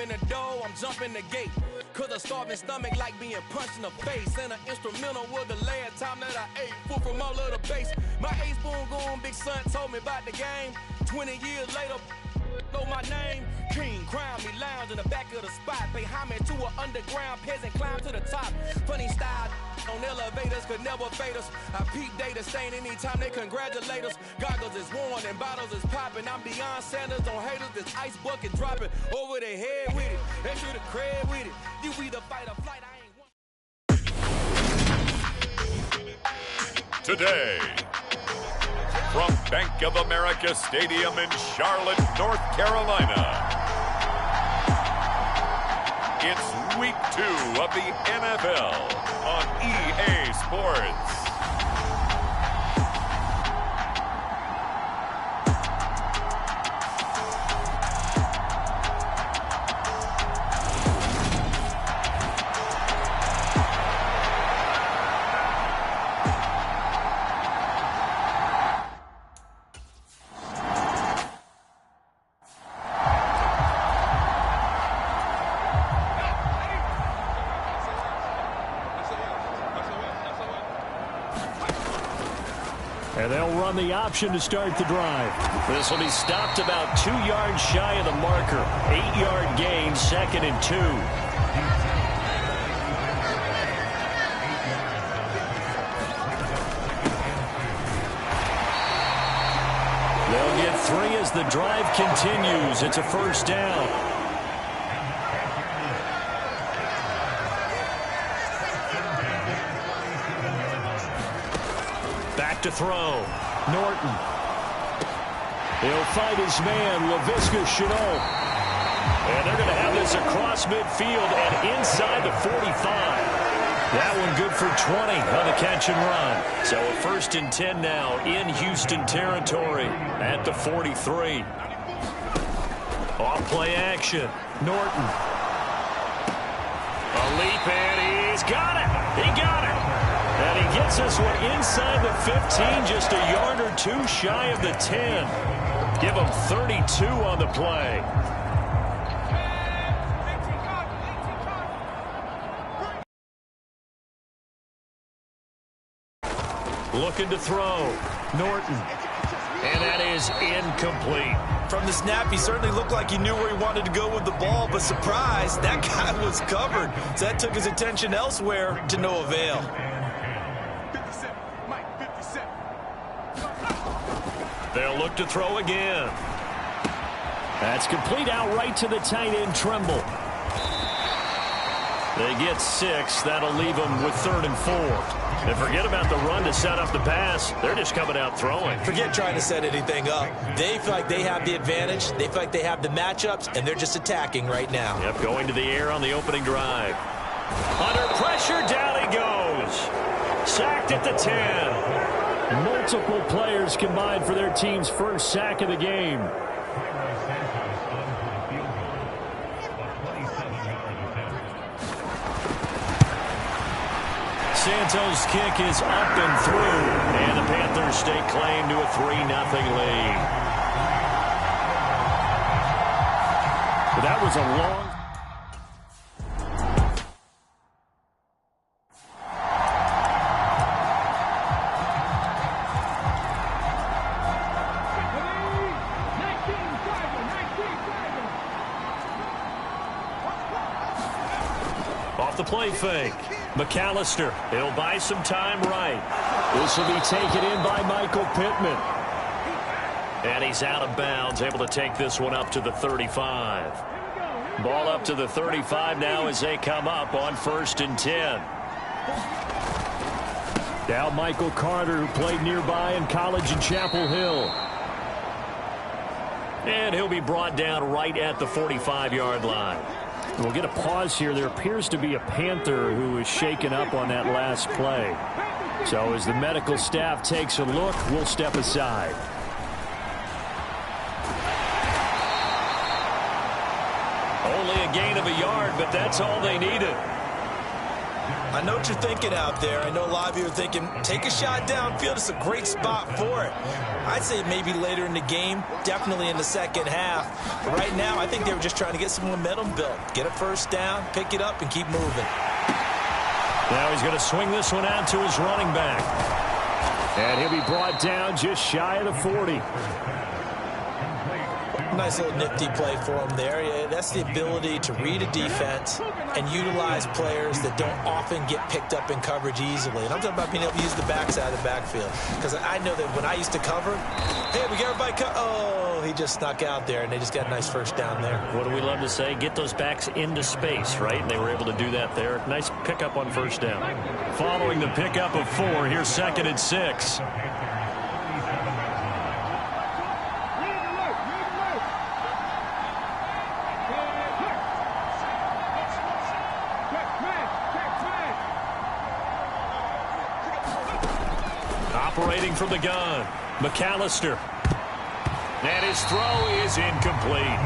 in the door, I'm jumping the gate. Cause a starving stomach like being punched in the face. And an instrumental was the last time that I ate food from all of the base. My ace boom goon, big son told me about the game. 20 years later, know my name. King, crown me, lounge in the back of the spot. Pay homage to an underground peasant, climb to the top. Funny style on elevators could never fade us. I peep data stain anytime they congratulate us. Goggles is worn and bottles is popping. I'm Deion Sanders on haters, this ice bucket dropping over their head with it. They should have cred with it. You either fight or flight, I ain't one. Today, from Bank of America Stadium in Charlotte, North Carolina, it's Week 2 of the NFL on EA Sports. And they'll run the option to start the drive. This will be stopped about 2 yards shy of the marker. 8-yard gain, 2nd and 2. They'll get 3 as the drive continues. It's a first down. Back to throw. Norton. He'll find his man, Laviska Shenault. And they're going to have this across midfield and inside the 45. That one good for 20 on the catch and run. So a 1st and 10 now in Houston territory at the 43. Off play action. Norton. A leap and he's got it. He got it. And he gets this one inside the 15, just a yard or 2 shy of the 10. Give him 32 on the play. Looking to throw. Norton. And that is incomplete. From the snap, he certainly looked like he knew where he wanted to go with the ball, but surprise, that guy was covered. So that took his attention elsewhere to no avail. They'll look to throw again. That's complete outright to the tight end, Tremble. They get 6. That'll leave them with 3rd and 4. And forget about the run to set up the pass. They're just coming out throwing. Forget trying to set anything up. They feel like they have the advantage. They feel like they have the matchups, and they're just attacking right now. Yep, going to the air on the opening drive. Under pressure, down he goes. Sacked at the 10. Multiple players combined for their team's first sack of the game. Santos' kick is up and through, and the Panthers stake claim to a 3-0 lead. But that was a long... Off the play fake. McAllister, he'll buy some time right. This will be taken in by Michael Pittman. And he's out of bounds, able to take this one up to the 35. Ball up to the 35 now as they come up on 1st and 10. Now Michael Carter, who played nearby in college in Chapel Hill. And he'll be brought down right at the 45-yard line. We'll get a pause here. There appears to be a Panther who is shaken up on that last play. So as the medical staff takes a look, we'll step aside. Only a gain of a yard, but that's all they needed. I know what you're thinking out there. I know a lot of you are thinking, take a shot downfield. It's a great spot for it. I'd say maybe later in the game, definitely in the second half. But right now, I think they were just trying to get some momentum built. Get a first down, pick it up, and keep moving. Now he's going to swing this one out to his running back. And he'll be brought down just shy of the 40. Nice little nifty play for him there. Yeah, that's the ability to read a defense and utilize players that don't often get picked up in coverage easily. And I'm talking about being able to use the backside of the backfield. Because I know that when I used to cover, hey, we got everybody oh, he just snuck out there, and they just got a nice first down there. What do we love to say? Get those backs into space, right? And they were able to do that there. Nice pickup on first down. Following the pickup of 4, here's 2nd and 6. Operating from the gun, McAllister. And his throw is incomplete.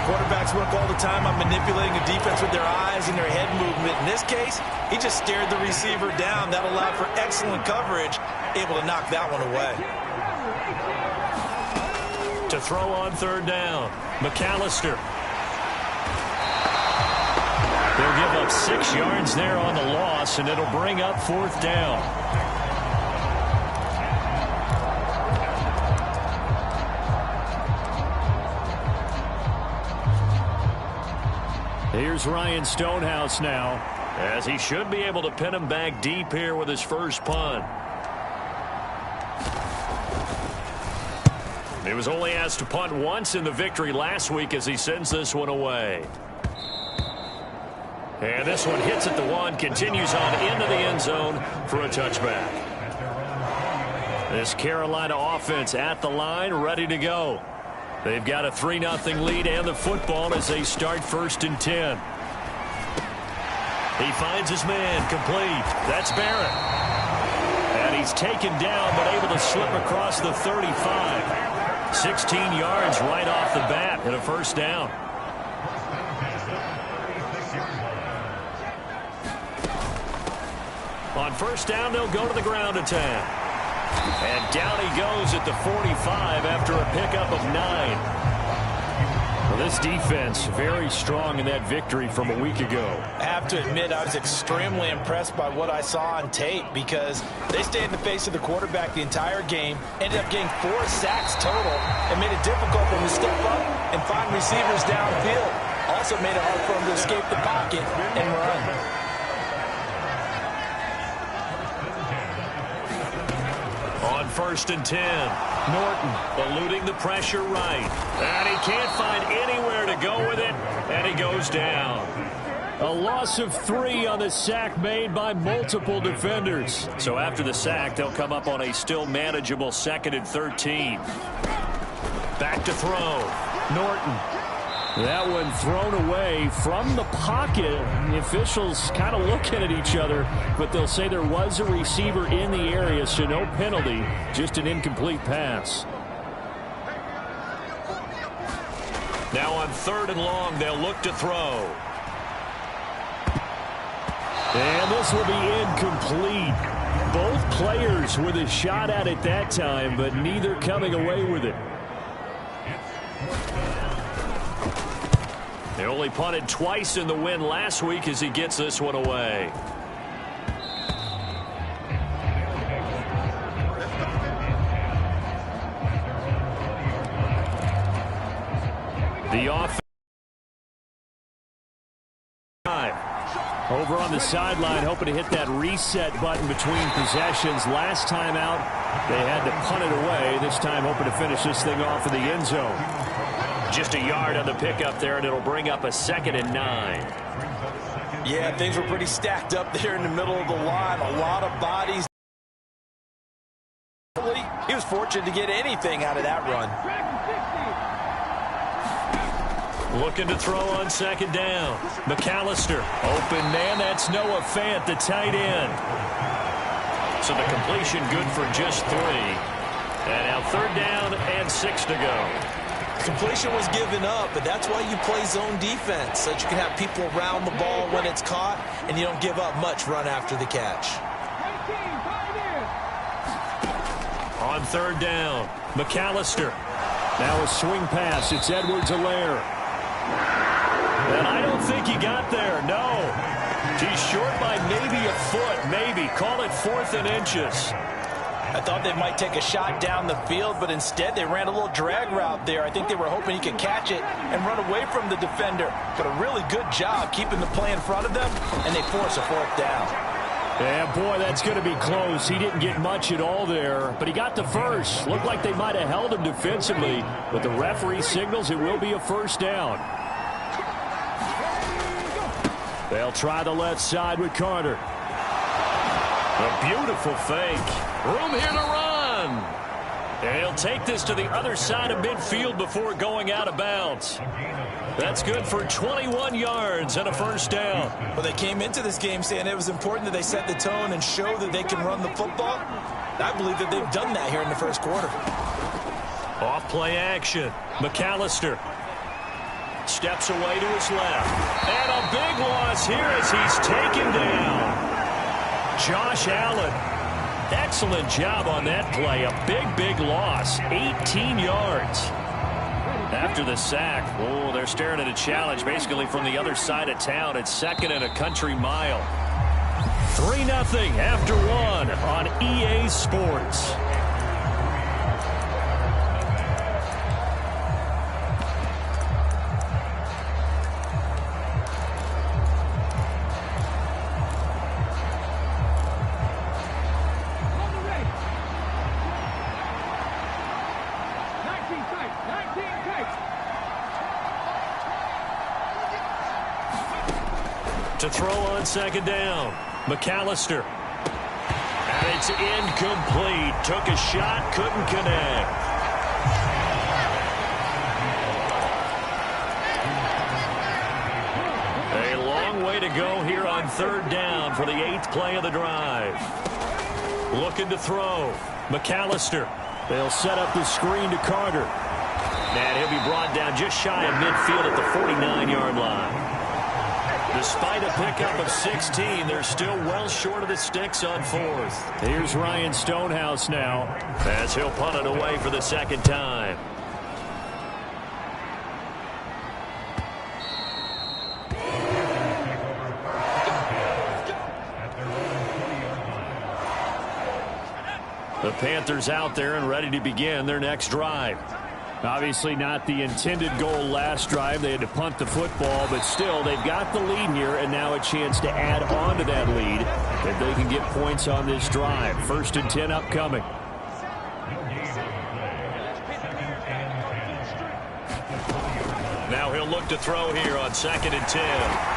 Quarterbacks work all the time on manipulating a defense with their eyes and their head movement. In this case, he just stared the receiver down. That allowed for excellent coverage, able to knock that one away. To throw on 3rd down, McAllister. They'll give up 6 yards there on the loss, and it'll bring up 4th down. Here's Ryan Stonehouse now, as he should be able to pin him back deep here with his first punt. He was only asked to punt once in the victory last week as he sends this one away. And this one hits at the 1, continues on into the end zone for a touchback. This Carolina offense at the line, ready to go. They've got a 3-0 lead and the football as they start 1st and 10. He finds his man, complete. That's Barrett. And he's taken down but able to slip across the 35. 16 yards right off the bat and a first down. On first down, they'll go to the ground attack. And down he goes at the 45 after a pickup of 9. Well, this defense very strong in that victory from a week ago. I have to admit, I was extremely impressed by what I saw on tape because they stayed in the face of the quarterback the entire game, ended up getting 4 sacks total, and made it difficult for him to step up and find receivers downfield. Also made it hard for him to escape the pocket and run. On 1st and 10, Norton eluding the pressure right. And he can't find anywhere to go with it, and he goes down. A loss of 3 on the sack made by multiple defenders. So after the sack, they'll come up on a still manageable 2nd and 13. Back to throw. Norton. That one thrown away from the pocket. The officials kind of looking at each other, but they'll say there was a receiver in the area, so no penalty, just an incomplete pass. Now on 3rd and long, they'll look to throw. And this will be incomplete. Both players with a shot at it that time, but neither coming away with it. They only punted twice in the win last week as he gets this one away. The offense over on the sideline, hoping to hit that reset button between possessions. Last time out, they had to punt it away. This time hoping to finish this thing off in the end zone. Just a yard on the pickup there, and it'll bring up a 2nd and 9. Yeah, things were pretty stacked up there in the middle of the line. A lot of bodies. He was fortunate to get anything out of that run. Looking to throw on 2nd down. McAllister. Open man, that's Noah Fant, the tight end. So the completion good for just 3. And now 3rd down and 6 to go. Completion was given up, but that's why you play zone defense, so that you can have people around the ball when it's caught, and you don't give up much run after the catch. On third down, McAllister. Now a swing pass. It's Edwards-Helaire. And I don't think he got there. No. He's short by maybe a foot, maybe. Call it 4th and inches. I thought they might take a shot down the field, but instead they ran a little drag route there. I think they were hoping he could catch it and run away from the defender. But a really good job keeping the play in front of them, and they force a 4th down. Yeah, boy, that's going to be close. He didn't get much at all there, but he got the first. Looked like they might have held him defensively, but the referee signals it will be a 1st down. They'll try the left side with Carter. A beautiful fake. Room here to run. And he'll take this to the other side of midfield before going out of bounds. That's good for 21 yards and a 1st down. Well, they came into this game saying it was important that they set the tone and show that they can run the football. I believe that they've done that here in the 1st quarter. Off play action. McAllister steps away to his left. And a big loss here as he's taken down. Josh Allen. Excellent job on that play. A big loss. 18 yards. After the sack, oh, they're staring at a challenge basically from the other side of town. It's 2nd and a country mile. 3-0 after 1 on EA Sports. To throw on 2nd down, McAllister. And it's incomplete. Took a shot, couldn't connect. A long way to go here on 3rd down for the 8th play of the drive. Looking to throw. McAllister. They'll set up the screen to Carter. And he'll be brought down just shy of midfield at the 49-yard line. Despite a pickup of 16, they're still well short of the sticks on 4th. Here's Ryan Stonehouse now as he'll punt it away for the 2nd time. The Panthers out there and ready to begin their next drive. Obviously not the intended goal last drive. They had to punt the football, but still they've got the lead here and now a chance to add on to that lead if they can get points on this drive. 1st and 10 upcoming. Now he'll look to throw here on 2nd and 10.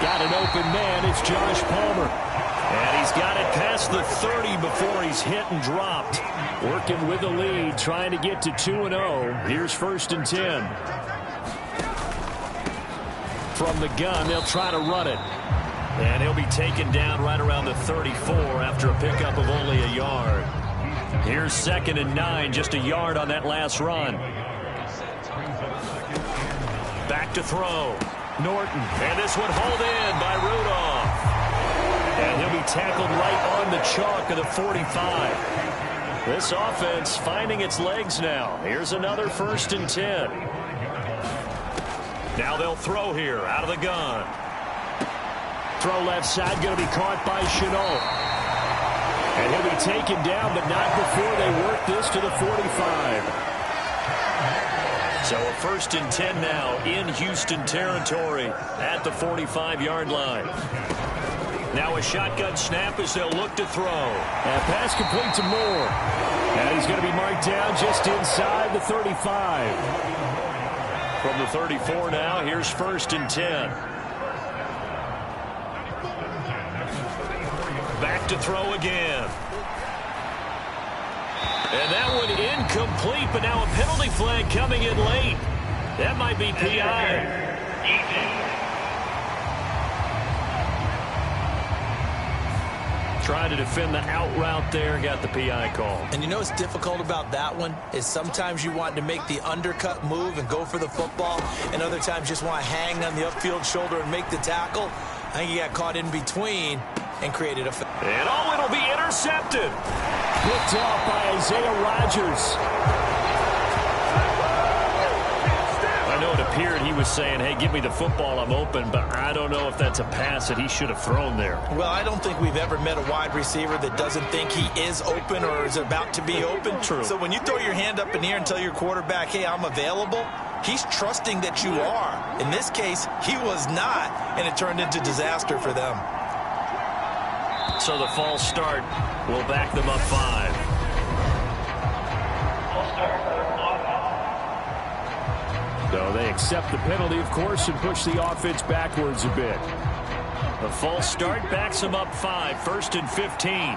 Got an open man. It's Josh Palmer. And he's got it past the 30 before he's hit and dropped. Working with the lead, trying to get to 2-0. Here's 1st and 10. From the gun, they'll try to run it. And he'll be taken down right around the 34 after a pickup of only a yard. Here's 2nd and 9, just a yard on that last run. Back to throw. Norton. And this one hauled in by Rudolph. And he'll be tackled right on the chalk of the 45. This offense finding its legs now. Here's another 1st and 10. Now they'll throw here out of the gun. Throw left side, going to be caught by Shenault. And he'll be taken down, but not before they work this to the 45. So a 1st and 10 now in Houston territory at the 45-yard line. Now a shotgun snap as they'll look to throw. And pass complete to Moore. And he's going to be marked down just inside the 35. From the 34 now, here's 1st and 10. Back to throw again. And that one incomplete, but now a penalty flag coming in late. That might be PI. Trying to defend the out route there, got the PI call. And you know what's difficult about that one is sometimes you want to make the undercut move and go for the football, and other times you just want to hang on the upfield shoulder and make the tackle. I think he got caught in between and created a... And it'll be intercepted. Picked off by Isaiah Rodgers. I know it appeared he was saying, hey, give me the football, I'm open, but I don't know if that's a pass that he should have thrown there. Well, I don't think we've ever met a wide receiver that doesn't think he is open or is about to be open. True. So when you throw your hand up in the air and tell your quarterback, hey, I'm available, he's trusting that you are. In this case, he was not, and it turned into disaster for them. So the false start will back them up 5. So they accept the penalty, of course, and push the offense backwards a bit. The false start backs them up 5, 1st and 15.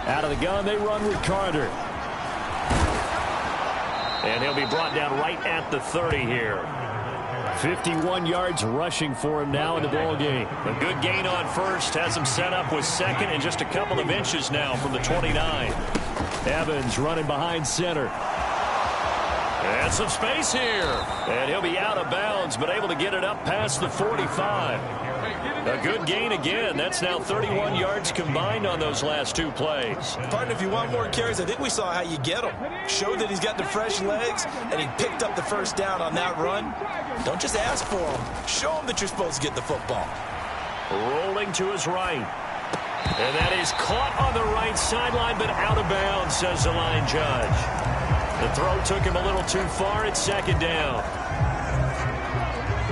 Out of the gun, they run with Carter. And he'll be brought down right at the 30 here. 51 yards rushing for him now in the ball game. A good gain on first, has him set up with second and just a couple of inches now from the 29. Evans running behind center. And some space here. And he'll be out of bounds, but able to get it up past the 45. A good gain again. That's now 31 yards combined on those last 2 plays. Partner, if you want more carries, I think we saw how you get them. Showed that he's got the fresh legs, and he picked up the first down on that run. Don't just ask for him. Show him that you're supposed to get the football. Rolling to his right. And that is caught on the right sideline, but out of bounds, says the line judge. The throw took him a little too far. It's 2nd down.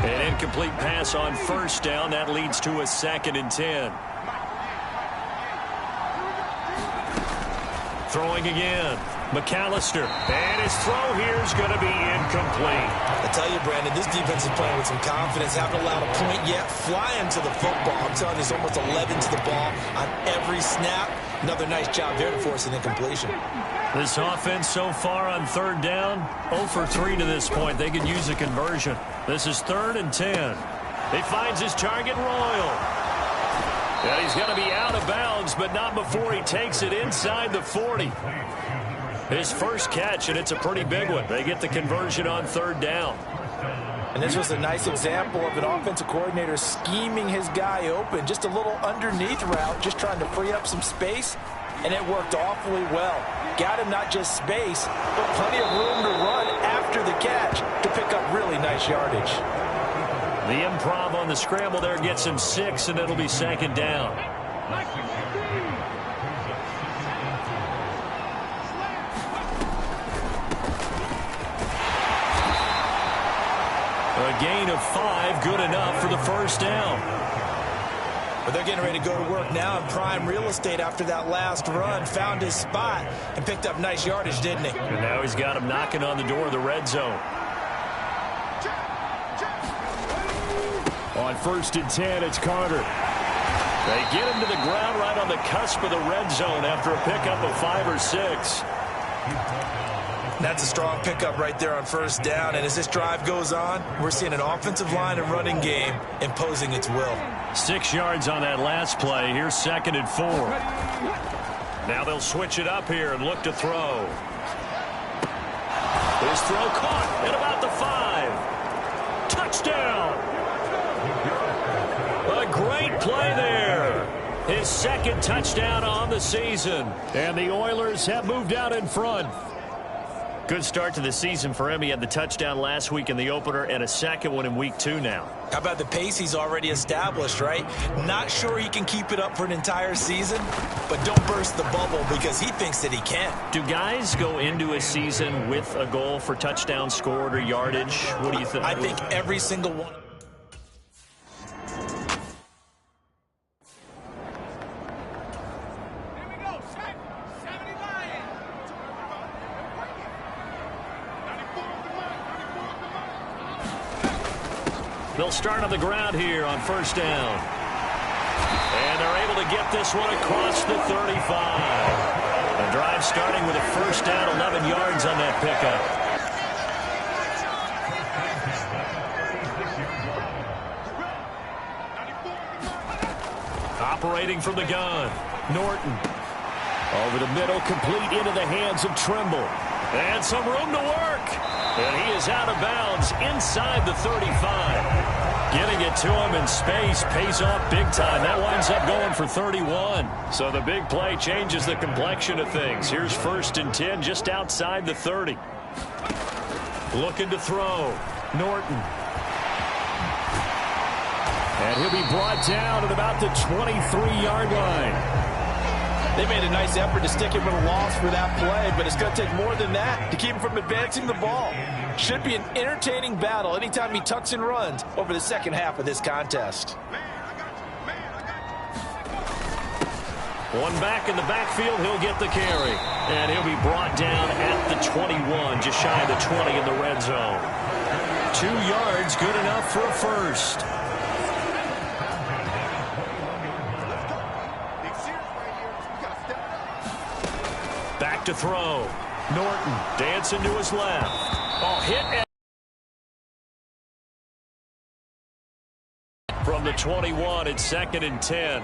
An incomplete pass on 1st down. That leads to a 2nd and 10. Throwing again. McAllister. And his throw here is going to be incomplete. I tell you, Brandon, this defense is playing with some confidence. Haven't allowed a point yet. Flying to the football. I'm telling you, there's almost 11 to the ball on every snap. Another nice job there to force an incompletion. This offense so far on 3rd down, 0 for 3 to this point. They could use a conversion. This is 3rd and 10. He finds his target, Royal. And he's going to be out of bounds, but not before he takes it inside the 40. His first catch, and it's a pretty big one. They get the conversion on 3rd down. And this was a nice example of an offensive coordinator scheming his guy open. Just a little underneath route, just trying to free up some space, and it worked awfully well. Got him not just space, but plenty of room to run after the catch to pick up really nice yardage. The improv on the scramble there gets him 6, and it'll be 2nd down. A gain of 5, good enough for the 1st down. But they're getting ready to go to work now in prime real estate after that last run. Found his spot and picked up nice yardage, didn't he? And now he's got him knocking on the door of the red zone. On 1st and 10, it's Carter. They get him to the ground right on the cusp of the red zone after a pickup of 5 or 6. That's a strong pickup right there on 1st down. And as this drive goes on, we're seeing an offensive line and running game imposing its will. 6 yards on that last play. Here's 2nd and 4. Now they'll switch it up here and look to throw. His throw caught at about the 5. Touchdown! A great play there. His 2nd touchdown on the season. And the Oilers have moved out in front. Good start to the season for him. He had the touchdown last week in the opener and a 2nd one in week 2 now. How about the pace he's already established, right? Not sure he can keep it up for an entire season, but don't burst the bubble because he thinks that he can. Do guys go into a season with a goal for touchdown scored or yardage? What do you think? I think every single one. They'll start on the ground here on 1st down. And they're able to get this one across the 35. The drive starting with a 1st down, 11 yards on that pickup. Operating from the gun, Norton. Over the middle, complete into the hands of Trimble. And some room to work. And he is out of bounds inside the 35. Getting it to him in space pays off big time. That winds up going for 31. So the big play changes the complexion of things. Here's 1st and 10 just outside the 30. Looking to throw. Norton. And he'll be brought down at about the 23-yard line. They made a nice effort to stick him with a loss for that play, but it's going to take more than that to keep him from advancing the ball. Should be an entertaining battle anytime he tucks and runs over the second half of this contest. One back in the backfield, he'll get the carry. And he'll be brought down at the 21, just shy of the 20 in the red zone. 2 yards, good enough for a first. Back to throw. Norton dancing to his left. Oh, hit from the 21. It's 2nd and 10.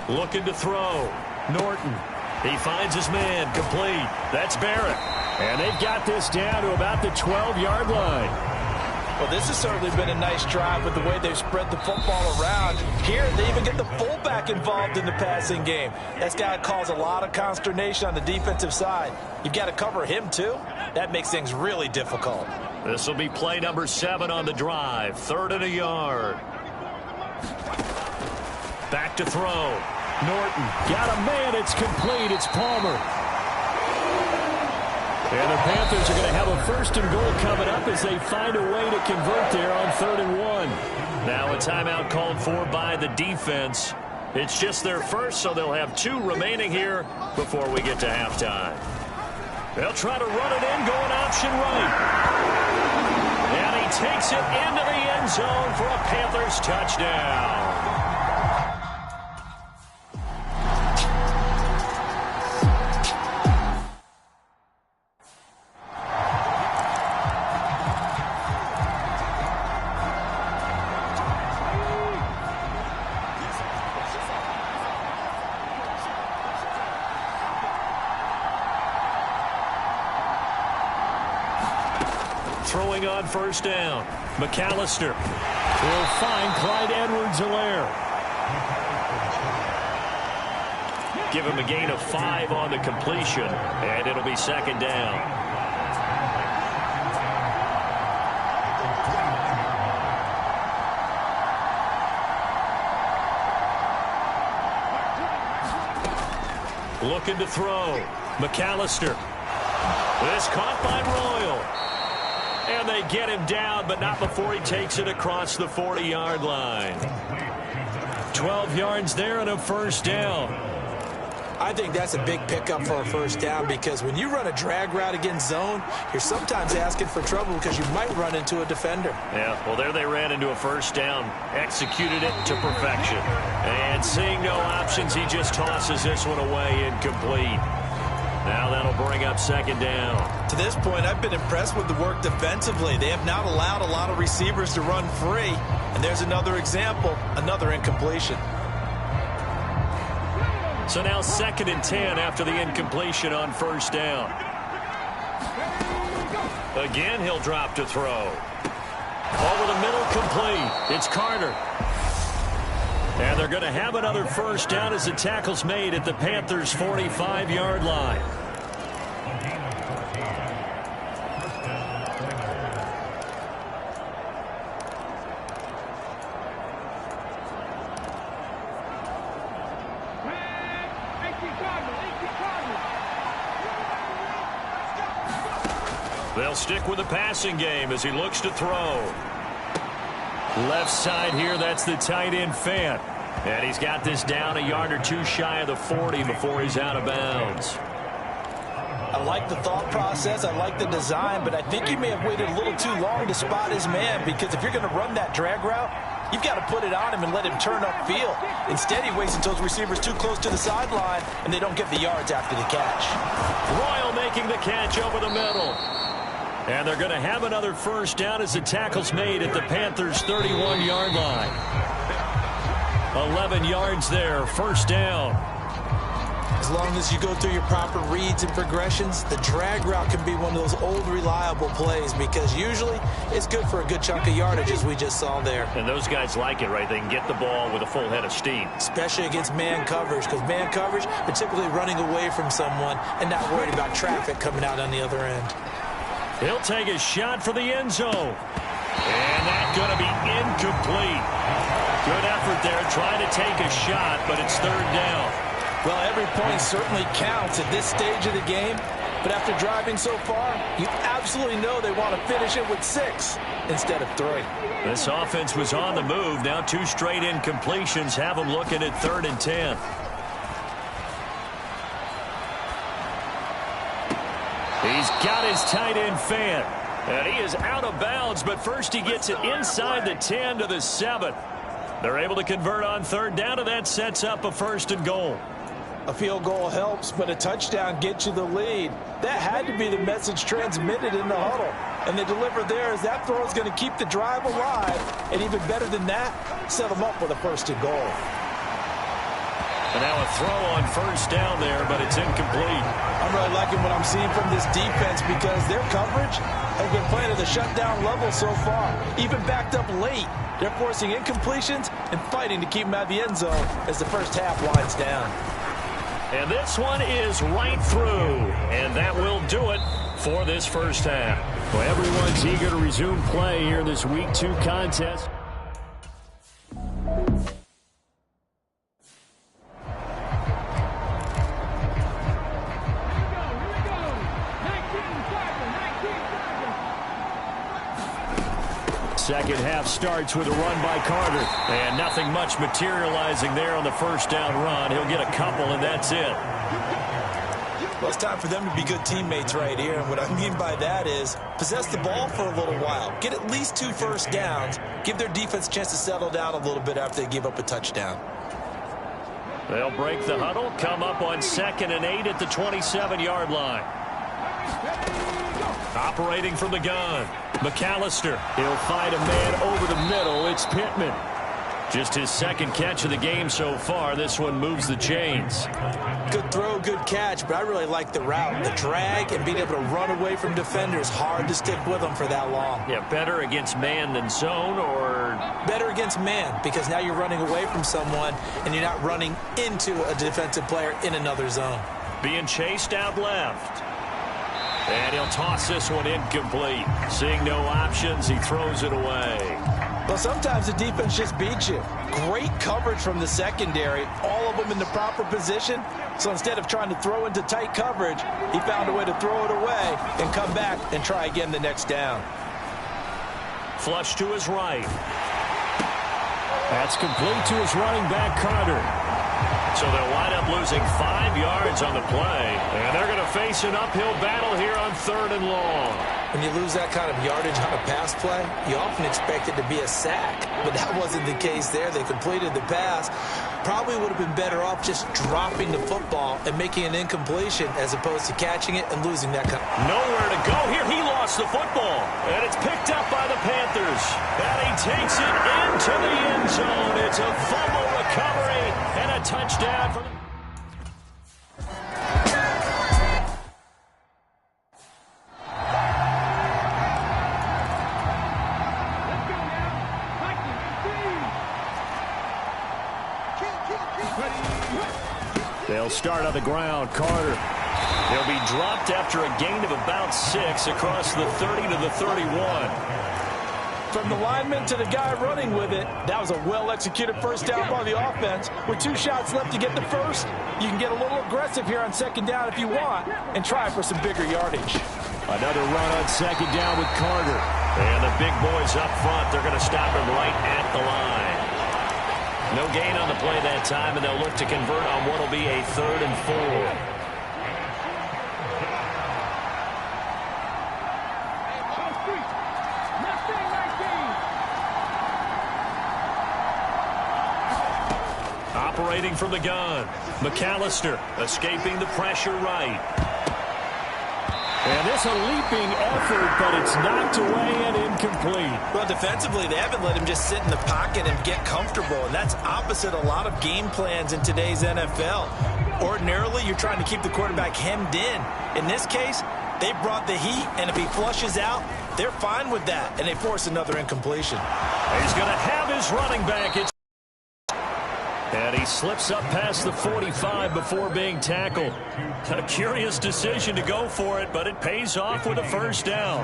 Looking to throw. Norton. He finds his man. Complete. That's Barrett. And they've got this down to about the 12-yard line. Well, this has certainly been a nice drive with the way they've spread the football around. Here, they even get the fullback involved in the passing game. That's got to cause a lot of consternation on the defensive side. You've got to cover him, too. That makes things really difficult. This will be play number 7 on the drive. 3rd and a yard. Back to throw. Norton got a man. It's complete. It's Palmer. And the Panthers are going to have a 1st and goal coming up as they find a way to convert there on 3rd and 1. Now a timeout called for by the defense. It's just their first, so they'll have 2 remaining here before we get to halftime. They'll try to run it in, going option right. And he takes it into the end zone for a Panthers touchdown. Throwing on 1st down. McAllister will find Clyde Edwards-Helaire. Give him a gain of 5 on the completion, and it'll be 2nd down. Looking to throw. McAllister. This caught by Royal. And they get him down, but not before he takes it across the 40-yard line. 12 yards there and a 1st down. I think that's a big pickup for a 1st down because when you run a drag route against zone, you're sometimes asking for trouble because you might run into a defender. Yeah, well, there they ran into a 1st down, executed it to perfection. And seeing no options, he just tosses this one away incomplete. Now that'll bring up 2nd down. To this point, I've been impressed with the work defensively. They have not allowed a lot of receivers to run free. And there's another example, another incompletion. So now 2nd and 10 after the incompletion on 1st down. Again, he'll drop to throw. Over the middle, complete. It's Carter. And they're going to have another 1st down as the tackle's made at the Panthers' 45-yard line. They'll stick with the passing game as he looks to throw. Left side here, that's the tight end Fant. And he's got this down a yard or 2 shy of the 40 before he's out of bounds. I like the thought process. I like the design, but I think he may have waited a little too long to spot his man because if you're going to run that drag route, you've got to put it on him and let him turn upfield. Instead, he waits until his receiver's too close to the sideline and they don't get the yards after the catch. Royal making the catch over the middle. And they're going to have another first down as the tackle's made at the Panthers' 31-yard line. 11 yards there, first down. As long as you go through your proper reads and progressions, the drag route can be one of those old reliable plays because usually it's good for a good chunk of yardage as we just saw there. And those guys like it, right? They can get the ball with a full head of steam. Especially against man coverage, because man coverage, they're typically running away from someone and not worried about traffic coming out on the other end. He'll take a shot for the end zone. And that's going to be incomplete. Good effort there trying to take a shot, but it's third down. Well, every point certainly counts at this stage of the game. But after driving so far, you absolutely know they want to finish it with 6 instead of 3. This offense was on the move. Now 2 straight incompletions have them looking at 3rd and 10. He's got his tight end fan. And he is out of bounds, but first he gets it inside the 10 to the 7. They're able to convert on 3rd down, and that sets up a 1st and goal. A field goal helps, but a touchdown gets you the lead. That had to be the message transmitted in the huddle. And the deliver there is that throw is going to keep the drive alive. And even better than that, set them up with a 1st and goal. And now a throw on 1st down there, but it's incomplete. I'm really liking what I'm seeing from this defense because their coverage has been playing at the shutdown level so far. Even backed up late, they're forcing incompletions and fighting to keep them out of the end zone as the first half winds down. And this one is right through. And that will do it for this first half. Well, everyone's eager to resume play here in this Week 2 contest. Second half starts with a run by Carter. And nothing much materializing there on the first down run. He'll get a couple, and that's it. Well, it's time for them to be good teammates right here. And what I mean by that is possess the ball for a little while. Get at least 2 first downs. Give their defense a chance to settle down a little bit after they give up a touchdown. They'll break the huddle, come up on 2nd and 8 at the 27-yard line. Operating from the gun, McAllister. He'll find a man over the middle. It's Pittman. Just his 2nd catch of the game so far. This one moves the chains. Good throw, good catch, but I really like the route. The drag and being able to run away from defenders. Hard to stick with them for that long. Yeah, better against man than zone, or? Better against man, because now you're running away from someone and you're not running into a defensive player in another zone. Being chased out left. And he'll toss this one incomplete. Seeing no options, he throws it away. Well, sometimes the defense just beats you. Great coverage from the secondary, all of them in the proper position. So instead of trying to throw into tight coverage, he found a way to throw it away and come back and try again the next down. Flush to his right. That's complete to his running back, Carter. So they'll wind up losing 5 yards on the play. And they're going to face an uphill battle here on 3rd and long. When you lose that kind of yardage on a pass play, you often expect it to be a sack. But that wasn't the case there. They completed the pass. Probably would have been better off just dropping the football and making an incompletion as opposed to catching it and losing that kind. Nowhere to go here. He lost the football. And it's picked up by the Panthers. And he takes it into the end zone. It's a fumble recovery and a touchdown for the... They'll start on the ground. Carter. He'll be dropped after a gain of about 6 across the 30 to the 31. From the lineman to the guy running with it, that was a well-executed first down by the offense. With 2 shots left to get the first, you can get a little aggressive here on 2nd down if you want and try for some bigger yardage. Another run on 2nd down with Carter. And the big boys up front, they're going to stop him right at the line. No gain on the play that time, and they'll look to convert on what will be a 3rd and 4. Operating from the gun, McAllister escaping the pressure right. And this a leaping effort, but it's knocked away and incomplete. Well, defensively, they haven't let him just sit in the pocket and get comfortable, and that's opposite a lot of game plans in today's NFL. Ordinarily, you're trying to keep the quarterback hemmed in. In this case, they brought the heat, and if he flushes out, they're fine with that, and they force another incompletion. He's going to have his running back. And he slips up past the 45 before being tackled. A curious decision to go for it, but it pays off with a first down.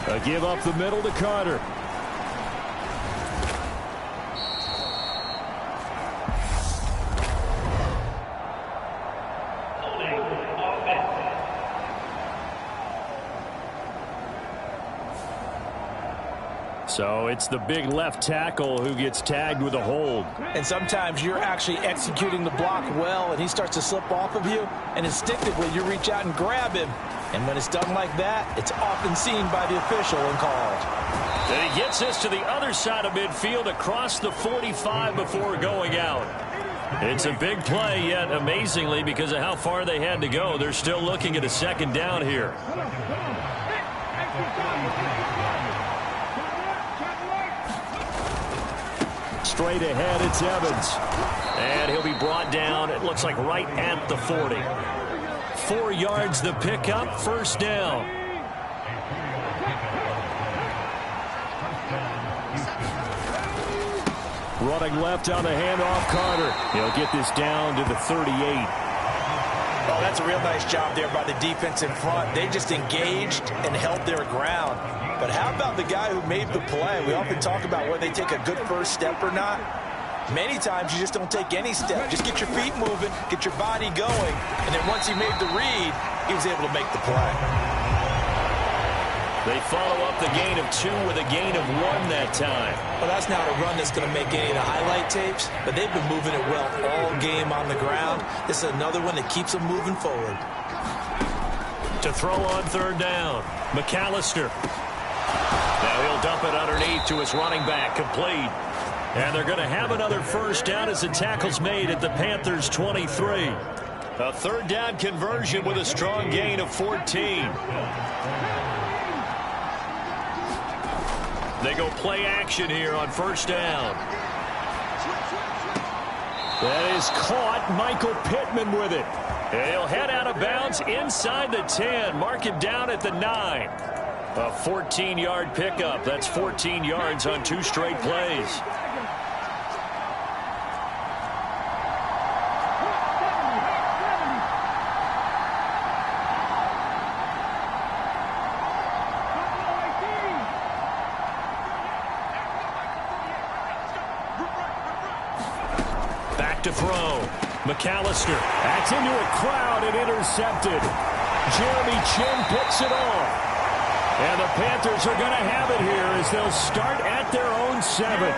A give up the middle to Carter. So it's the big left tackle who gets tagged with a hold. And sometimes you're actually executing the block well, and he starts to slip off of you, and instinctively you reach out and grab him. And when it's done like that, it's often seen by the official and called. And he gets us to the other side of midfield across the 45 before going out. It's a big play, yet amazingly, because of how far they had to go, they're still looking at a second down here. Straight ahead, it's Evans. And he'll be brought down, it looks like right at the 40. 4 yards the pickup, first down. Running left on the handoff, Carter. He'll get this down to the 38. Oh, that's a real nice job there by the defense in front. They just engaged and held their ground. But how about the guy who made the play? We often talk about whether they take a good first step or not. Many times you just don't take any step. Just get your feet moving, get your body going, and then once he made the read, he was able to make the play. They follow up the gain of 2 with a gain of 1 that time. Well, that's not a run that's going to make any of the highlight tapes, but they've been moving it well all game on the ground. This is another one that keeps them moving forward. To throw on third down, McAllister. Now he'll dump it underneath to his running back, complete. And they're going to have another first down as the tackle's made at the Panthers' 23. A third down conversion with a strong gain of 14. They go play action here on first down. That is caught. Michael Pittman with it. And he'll head out of bounds inside the 10. Mark him down at the 9. A 14-yard pickup. That's 14 yards on 2 straight plays. Back to throw. McAllister. That's into a crowd and intercepted. Jeremy Chin picks it off. And the Panthers are going to have it here as they'll start at their own 7.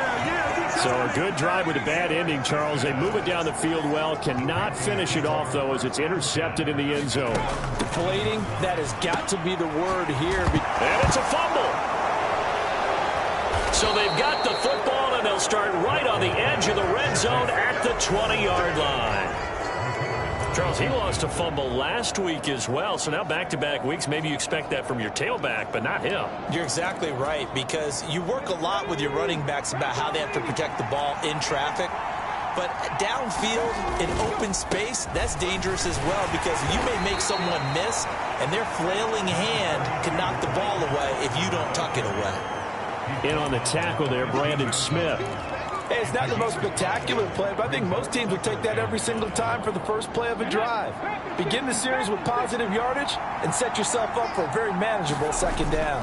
So a good drive with a bad ending, Charles. They move it down the field well. Cannot finish it off, though, as it's intercepted in the end zone. Deflating, that has got to be the word here. And it's a fumble. So they've got the football, and they'll start right on the edge of the red zone at the 20-yard line. Charles, he lost a fumble last week as well, so now back-to-back weeks, maybe you expect that from your tailback, but not him. You're exactly right, because you work a lot with your running backs about how they have to protect the ball in traffic. But downfield, in open space, that's dangerous as well, because you may make someone miss, and their flailing hand can knock the ball away if you don't tuck it away. In on the tackle there, Brandon Smith. Hey, it's not the most spectacular play, but I think most teams would take that every single time for the first play of a drive. Begin the series with positive yardage and set yourself up for a very manageable second down.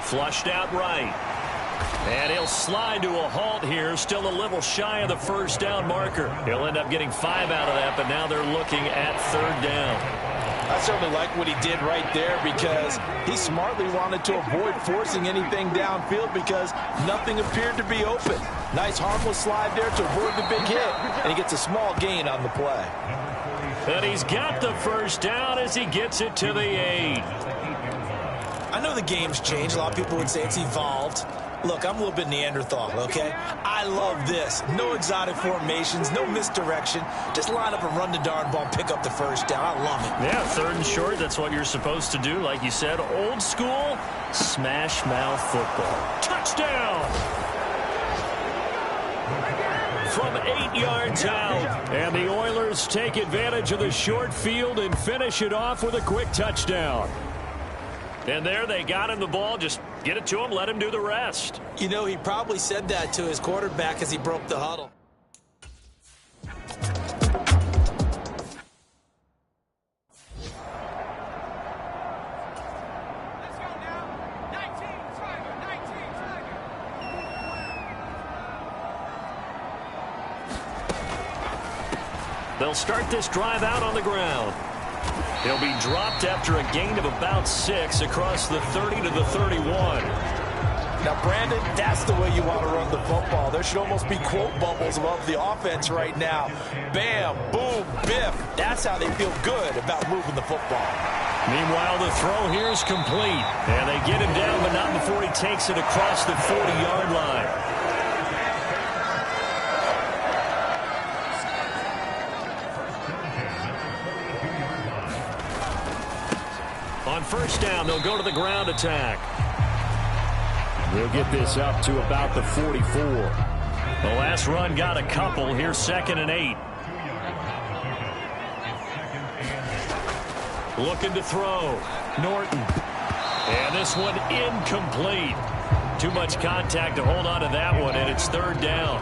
Flushed out right. And he'll slide to a halt here, still a little shy of the first down marker. He'll end up getting 5 out of that, but now they're looking at third down. I certainly like what he did right there, because he smartly wanted to avoid forcing anything downfield because nothing appeared to be open. Nice harmless slide there to avoid the big hit, and he gets a small gain on the play. And he's got the first down as he gets it to the 8. I know the game's changed. A lot of people would say it's evolved. Look, I'm a little bit Neanderthal, okay? I love this. No exotic formations, no misdirection. Just line up and run the darn ball and pick up the first down. I love it. Yeah, 3rd and short, that's what you're supposed to do. Like you said, old school, smash mouth football. Touchdown! From 8 yards out. And the Oilers take advantage of the short field and finish it off with a quick touchdown. And there they got him the ball. Just get it to him, let him do the rest. You know, he probably said that to his quarterback as he broke the huddle. They'll start this drive out on the ground. He'll be dropped after a gain of about 6 across the 30 to the 31. Now, Brandon, that's the way you want to run the football. There should almost be quote bubbles above the offense right now. Bam, boom, biff. That's how they feel good about moving the football. Meanwhile, the throw here is complete. And they get him down, but not before he takes it across the 40-yard line. On first down, they'll go to the ground attack. They'll get this up to about the 44. The last run got a couple. Here's 2nd and 8. Looking to throw. Norton. And this one incomplete. Too much contact to hold on to that one, and it's 3rd down.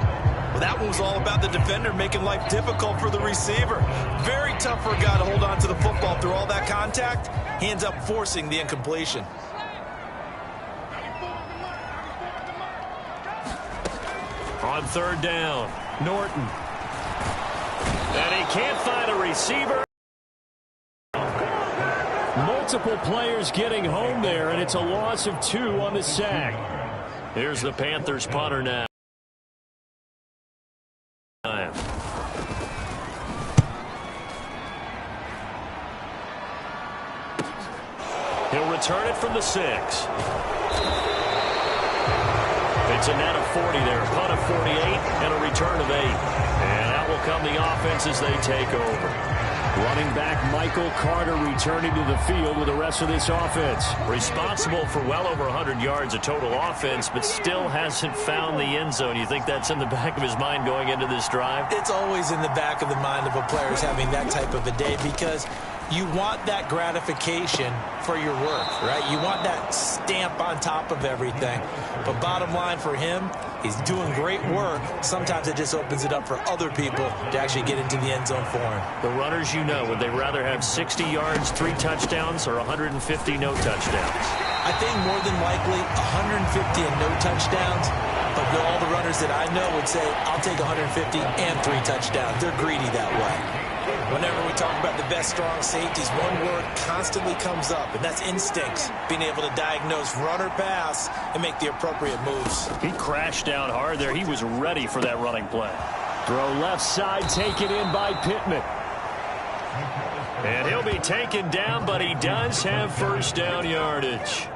Well, that one was all about the defender making life difficult for the receiver. Very tough for a guy to hold on to the football through all that contact. He ends up forcing the incompletion. On 3rd down, Norton. And he can't find a receiver. Multiple players getting home there, and it's a loss of 2 on the sack. Here's the Panthers punter now. He'll return it from the 6. It's a net of 40 there, a punt of 48, and a return of 8. And out will come the offense as they take over. Running back Michael Carter returning to the field with the rest of this offense. Responsible for well over 100 yards of total offense, but still hasn't found the end zone. You think that's in the back of his mind going into this drive? It's always in the back of the mind of a player having that type of a day, because you want that gratification for your work, right? You want that stamp on top of everything. But bottom line for him, he's doing great work. Sometimes it just opens it up for other people to actually get into the end zone for him. The runners, you know, would they rather have 60 yards, 3 touchdowns, or 150, no touchdowns? I think more than likely 150 and no touchdowns. But all the runners that I know would say, I'll take 150 and 3 touchdowns. They're greedy that way. Whenever we talk about the best strong safeties, one word constantly comes up, and that's instincts. Being able to diagnose run or pass and make the appropriate moves. He crashed down hard there. He was ready for that running play. Throw left side, taken in by Pittman. And he'll be taken down, but he does have first down yardage.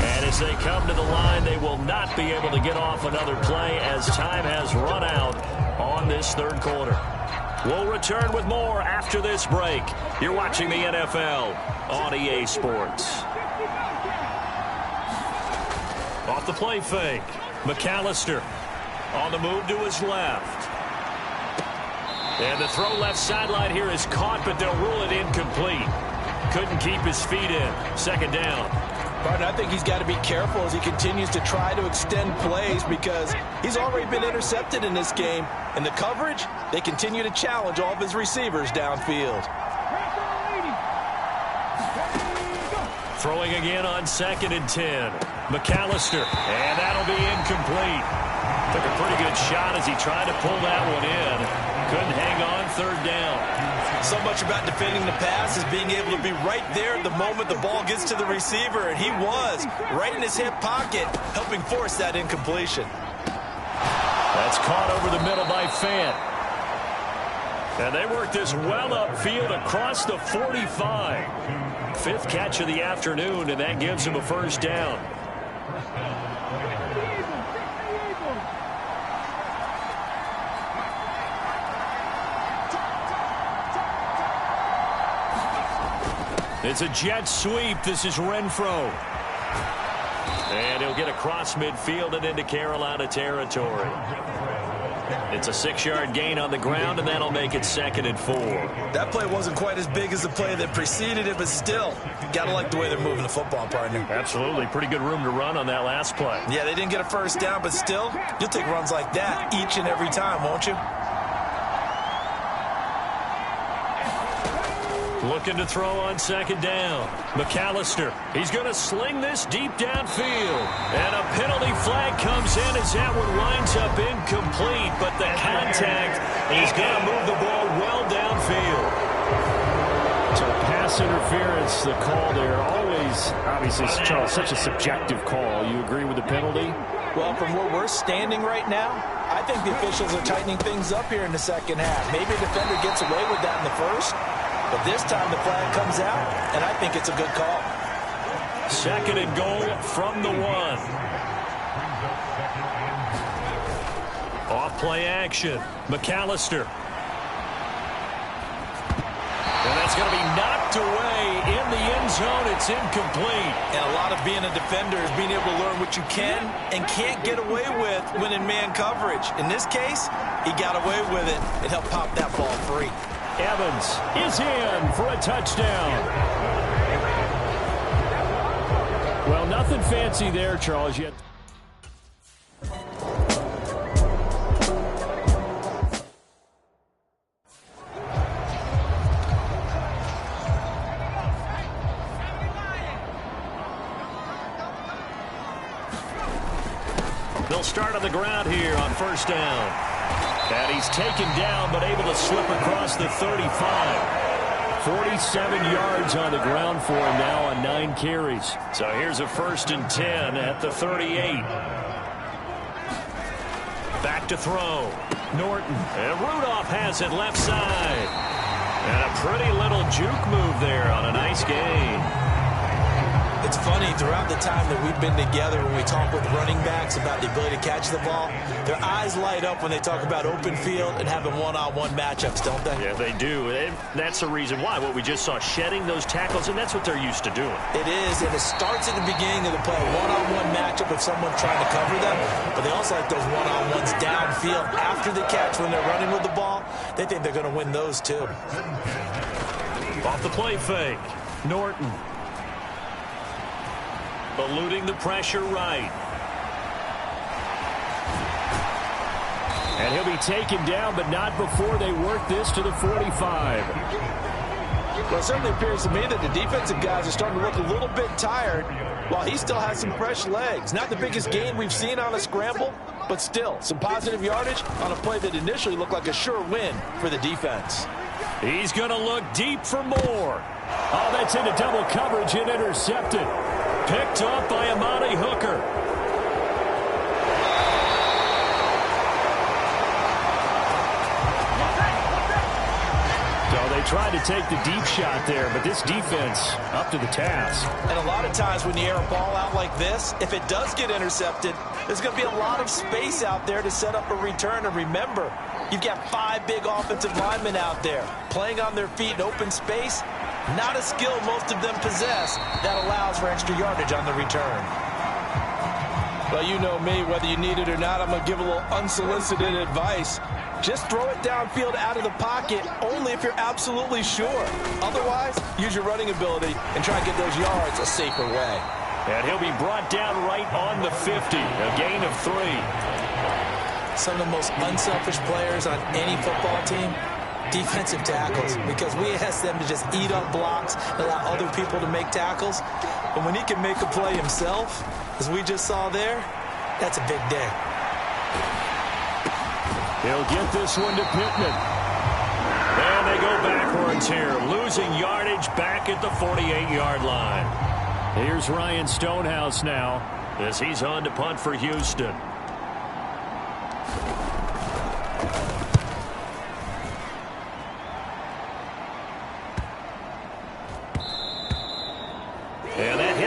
And as they come to the line, they will not be able to get off another play as time has run out on this 3rd quarter. We'll return with more after this break. You're watching the NFL on EA Sports. Off the play fake. McAllister on the move to his left. And the throw left sideline here is caught, but they'll rule it incomplete. Couldn't keep his feet in. 2nd down. Barton, I think he's got to be careful as he continues to try to extend plays, because he's already been intercepted in this game. And the coverage, they continue to challenge all of his receivers downfield. Throwing again on 2nd and 10. McAllister, and that'll be incomplete. Took a pretty good shot as he tried to pull that one in. Couldn't hang on. 3rd down. So much about defending the pass is being able to be right there at the moment the ball gets to the receiver, and he was right in his hip pocket, helping force that incompletion. That's caught over the middle by Fant. And they work this well upfield across the 45. 5th catch of the afternoon, and that gives him a first down. It's a jet sweep. This is Renfro. And he'll get across midfield and into Carolina territory. It's a 6-yard gain on the ground, and that'll make it 2nd and 4. That play wasn't quite as big as the play that preceded it, but still, got to like the way they're moving the football, partner. Absolutely. Pretty good room to run on that last play. Yeah, they didn't get a first down, but still, you'll take runs like that each and every time, won't you? Looking to throw on 2nd down. McAllister. He's going to sling this deep downfield. And a penalty flag comes in as that one winds up incomplete. But the contact is going to move the ball well downfield. So pass interference, the call there. Always, obviously, Charles, such a subjective call. You agree with the penalty? Well, from where we're standing right now, I think the officials are tightening things up here in the second half. Maybe a defender gets away with that in the first. But this time the flag comes out, and I think it's a good call. 2nd and goal from the 1. Off play action. McAllister. And that's going to be knocked away in the end zone. It's incomplete. And a lot of being a defender is being able to learn what you can and can't get away with when in man coverage. In this case, he got away with it and helped pop that ball free. Evans is in for a touchdown. Well, nothing fancy there, Charles, yet. They'll start on the ground here on 1st down. And he's taken down, but able to slip across the 35. 47 yards on the ground for him now on 9 carries. So here's a 1st and 10 at the 38. Back to throw. Norton. And Rudolph has it left side. And a pretty little juke move there on a nice gain. It's funny, throughout the time that we've been together, when we talk with running backs about the ability to catch the ball, their eyes light up when they talk about open field and having one-on-one matchups, don't they? Yeah, they do. And that's the reason why. What we just saw, shedding those tackles, and that's what they're used to doing. It is, and it starts at the beginning of the play, a one-on-one matchup if someone's trying to cover them, but they also like those one-on-ones downfield after the catch when they're running with the ball. They think they're going to win those, too. Off the play fake. Norton. Eluding the pressure right. And he'll be taken down, but not before they work this to the 45. Well, it certainly appears to me that the defensive guys are starting to look a little bit tired while he still has some fresh legs. Not the biggest gain we've seen on a scramble, but still some positive yardage on a play that initially looked like a sure win for the defense. He's going to look deep for more. Oh, that's into double coverage and intercepted. Picked off by Amani Hooker. So they tried to take the deep shot there, but this defense up to the task. And a lot of times when you air a ball out like this, if it does get intercepted, there's going to be a lot of space out there to set up a return. And remember, you've got 5 big offensive linemen out there playing on their feet in open space. Not a skill most of them possess that allows for extra yardage on the return. Well, you know me, whether you need it or not, I'm going to give a little unsolicited advice. Just throw it downfield out of the pocket only if you're absolutely sure. Otherwise, use your running ability and try and get those yards a safer way. And he'll be brought down right on the 50, a gain of 3. Some of the most unselfish players on any football team, defensive tackles, because we ask them to just eat up blocks and allow other people to make tackles. And when he can make a play himself, as we just saw there, that's a big day. He'll get this one to Pittman. And they go backwards here, losing yardage back at the 48-yard line. Here's Ryan Stonehouse now as he's on to punt for Houston.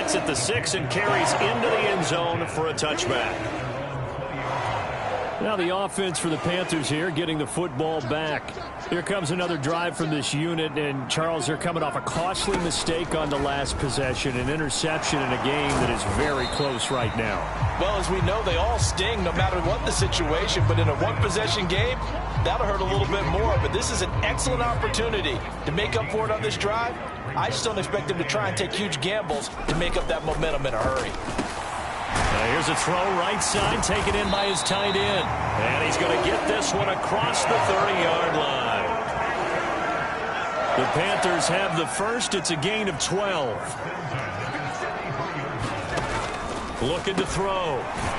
gets it the 6 and carries into the end zone for a touchback. Now the offense for the Panthers here, getting the football back. Here comes another drive from this unit, and Charles, they're coming off a costly mistake on the last possession, an interception in a game that is very close right now. Well, as we know, they all sting no matter what the situation, but in a one-possession game, that'll hurt a little bit more. But this is an excellent opportunity to make up for it on this drive. I just don't expect them to try and take huge gambles to make up that momentum in a hurry. Here's a throw right side, taken in by his tight end. And he's going to get this one across the 30-yard line. The Panthers have the first. It's a gain of 12. Looking to throw.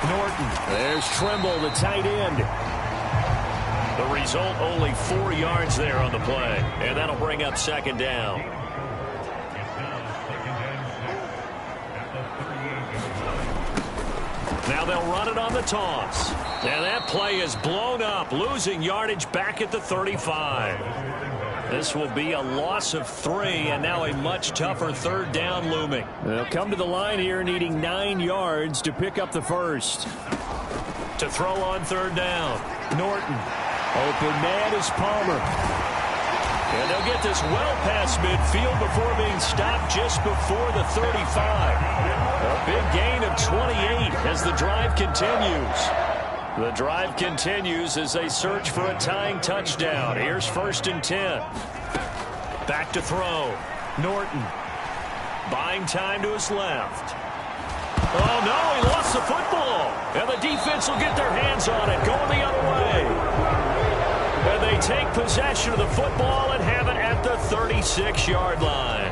Norton. There's Trimble, the tight end. The result, only 4 yards there on the play. And that'll bring up second down. Now they'll run it on the toss. And that play is blown up, losing yardage back at the 35. This will be a loss of 3, and now a much tougher third down looming. They'll come to the line here needing 9 yards to pick up the first. To throw on third down, Norton. Open man is Palmer. And they'll get this well past midfield before being stopped just before the 35. A big gain of 28 as the drive continues. The drive continues as they search for a tying touchdown. Here's 1st and 10. Back to throw. Norton. Buying time to his left. Oh, no, he lost the football. And the defense will get their hands on it, going the other way. And they take possession of the football and have it at the 36-yard line.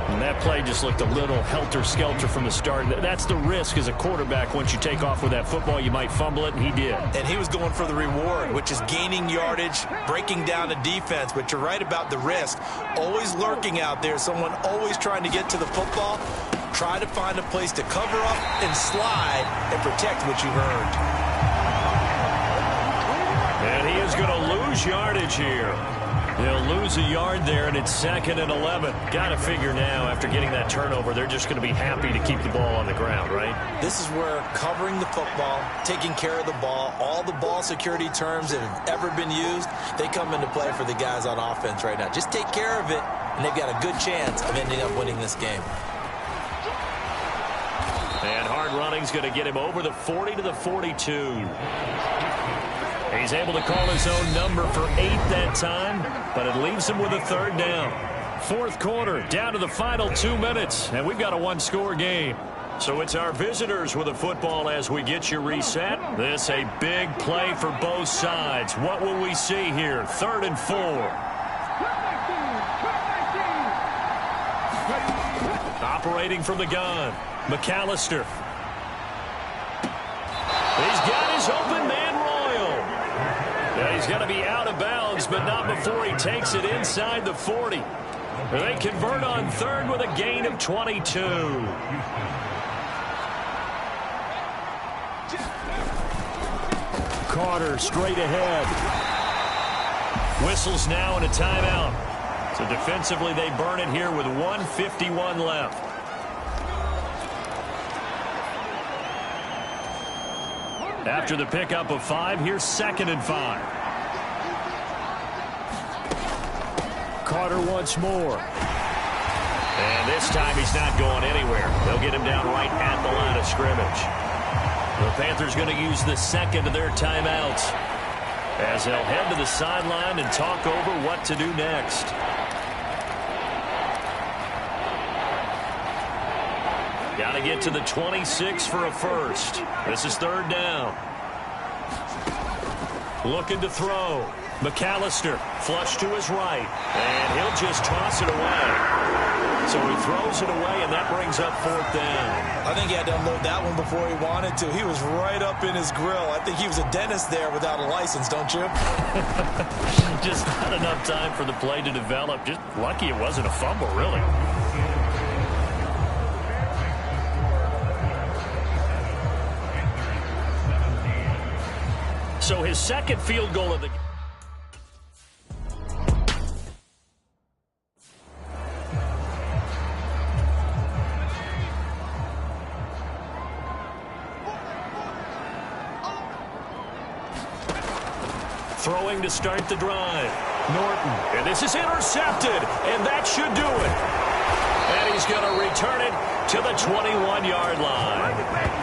And that play just looked a little helter-skelter from the start. That's the risk as a quarterback. Once you take off with that football, you might fumble it, and he did. And he was going for the reward, which is gaining yardage, breaking down the defense. But you're right about the risk. Always lurking out there, someone always trying to get to the football. Try to find a place to cover up and slide and protect what you've earned. And he is going to lose yardage here. He'll lose a yard there, and it's 2nd and 11. Got to figure now, after getting that turnover, they're just going to be happy to keep the ball on the ground, right? This is where covering the football, taking care of the ball, all the ball security terms that have ever been used, they come into play for the guys on offense right now. Just take care of it, and they've got a good chance of ending up winning this game. And hard running's going to get him over the 40 to the 42. He's able to call his own number for 8 that time, but it leaves him with a third down. 4th quarter, down to the final 2 minutes, and we've got a one-score game. So it's our visitors with the football as we get you reset. This a big play for both sides. What will we see here? 3rd and 4. Operating from the gun, McAllister. He's got his open man Royal. Yeah, he's going to be out of bounds, but not before he takes it inside the 40. They convert on 3rd with a gain of 22. Carter straight ahead. Whistles now and a timeout. So defensively they burn it here with 1:51 left. After the pickup of 5, here's 2nd and 5. Carter once more. And this time he's not going anywhere. They'll get him down right at the line of scrimmage. The Panthers going to use the 2nd of their timeouts as they'll head to the sideline and talk over what to do next. Got to get to the 26 for a first. This is 3rd down. Looking to throw. McAllister, flush to his right. And he'll just toss it away. So he throws it away, and that brings up 4th down. I think he had to unload that one before he wanted to. He was right up in his grill. I think he was a dentist there without a license, don't you? Just not enough time for the play to develop. Just lucky it wasn't a fumble, really. So his 2nd field goal of the game. Throwing to start the drive. Norton. And this is intercepted. And that should do it. And he's going to return it to the 21-yard line.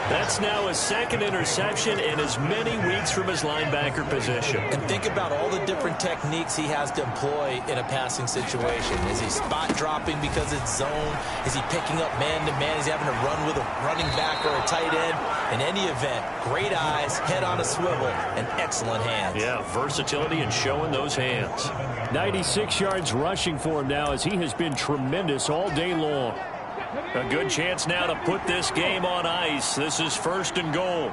That's now his second interception in as many weeks from his linebacker position. And think about all the different techniques he has to employ in a passing situation. Is he spot dropping because it's zone? Is he picking up man-to-man? Is he having to run with a running back or a tight end? In any event, great eyes, head on a swivel, and excellent hands. Yeah, versatility and showing those hands. 96 yards rushing for him now as he has been tremendous all day long. A good chance now to put this game on ice. This is 1st and goal.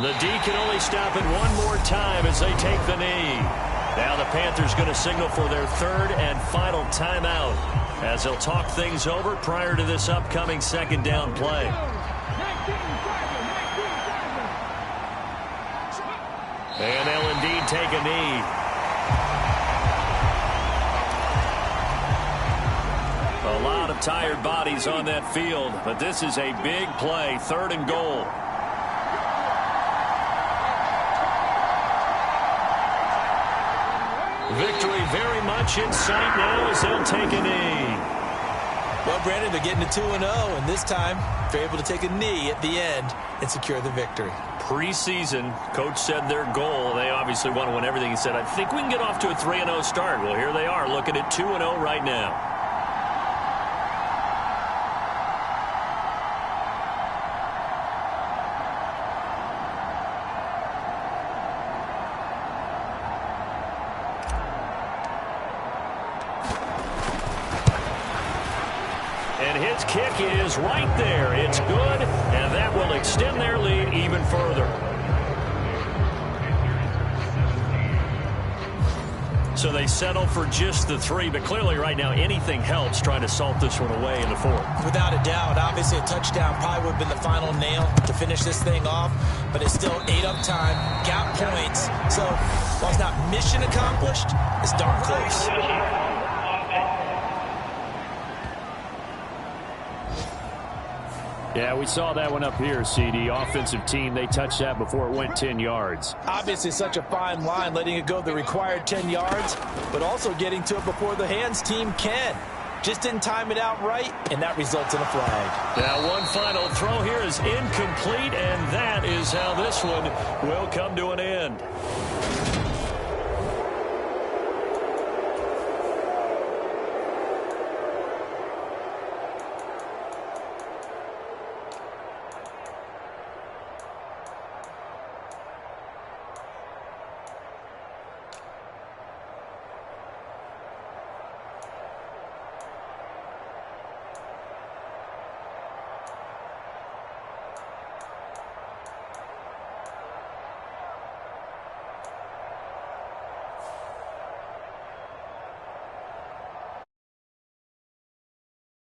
The D can only stop it one more time as they take the knee. Now the Panthers going to signal for their 3rd and final timeout as they'll talk things over prior to this upcoming 2nd down play. And they'll indeed take a knee. A lot of tired bodies on that field, but this is a big play, 3rd and goal. Victory very much in sight now as they'll take a knee. Well, Brandon, they're getting to 2-0, and this time they're able to take a knee at the end and secure the victory. Preseason, coach said their goal, they obviously want to win everything. He said, I think we can get off to a 3-0 start. Well, here they are looking at 2-0 right now. His kick is right there. It's good, and that will extend their lead even further. So they settle for just the 3, but clearly right now anything helps trying to salt this one away in the 4th. Without a doubt, obviously a touchdown probably would have been the final nail to finish this thing off, but it's still 8 up time, got points. So while it's not mission accomplished, it's darn close. Yeah, we saw that one up here, CD. Offensive team, they touched that before it went 10 yards. Obviously such a fine line, letting it go the required 10 yards, but also getting to it before the hands team can. Just didn't time it out right, and that results in a flag. Now one final throw here is incomplete, and that is how this one will come to an end.